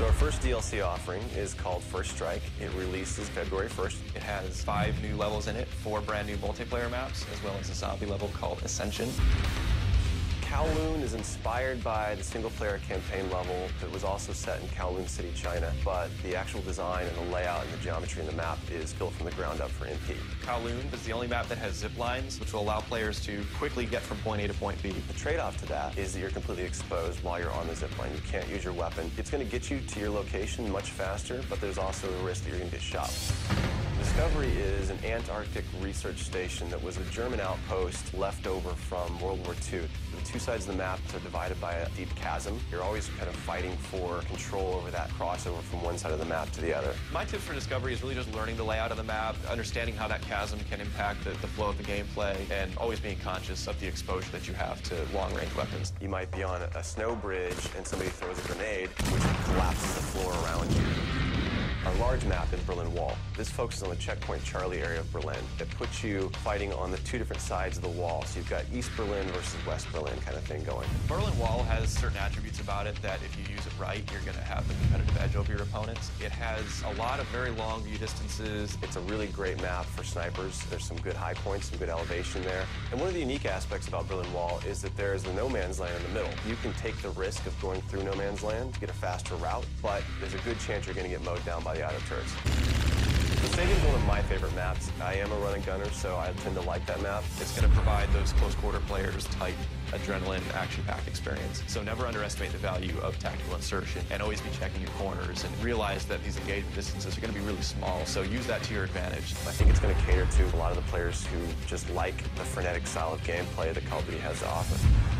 So our first DLC offering is called First Strike. It releases February 1st. It has 5 new levels in it, 4 brand new multiplayer maps, as well as a zombie level called Ascension. Kowloon is inspired by the single-player campaign level that was also set in Kowloon City, China, but the actual design and the layout and the geometry in the map is built from the ground up for NP. Kowloon is the only map that has zip lines, which will allow players to quickly get from point A to point B. The trade-off to that is that you're completely exposed while you're on the zip line. You can't use your weapon. It's going to get you to your location much faster, but there's also the risk that you're going to get shot. Discovery is an Antarctic research station that was a German outpost left over from World War II. The two sides of the map are divided by a deep chasm. You're always kind of fighting for control over that crossover from one side of the map to the other. My tip for Discovery is really just learning the layout of the map, understanding how that chasm can impact the flow of the gameplay, and always being conscious of the exposure that you have to long-range weapons. You might be on a snow bridge and somebody throws a grenade, which collapses the floor around you. Our large map is Berlin Wall. This focuses on the checkpoint Charlie area of Berlin. It puts you fighting on the two different sides of the wall. So you've got East Berlin versus West Berlin kind of thing going. Berlin Wall has certain attributes about it that if you use it right, you're going to have the competitive edge over your opponents. It has a lot of very long view distances. It's a really great map for snipers. There's some good high points, some good elevation there. And one of the unique aspects about Berlin Wall is that there's the no man's land in the middle. You can take the risk of going through no man's land to get a faster route, but there's a good chance you're going to get mowed down by the auto turrets. The stadium's one of my favorite maps. I am a run and gunner, so I tend to like that map. It's going to provide those close quarter players tight adrenaline, action-packed experience. So never underestimate the value of tactical insertion, and always be checking your corners, and realize that these engagement distances are going to be really small, so use that to your advantage. I think it's going to cater to a lot of the players who just like the frenetic style of gameplay that Call of Duty has to offer.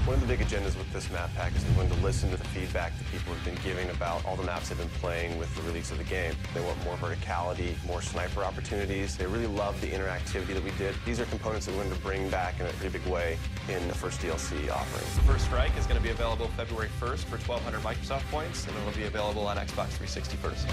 One of the big agendas with this map pack is we wanted to listen to the feedback that people have been giving about all the maps they've been playing with the release of the game. They want more verticality, more sniper opportunities. They really love the interactivity that we did. These are components that we wanted to bring back in a pretty big way in the first DLC offering. First Strike is going to be available February 1st for 1,200 Microsoft points, and it will be available on Xbox 360 first.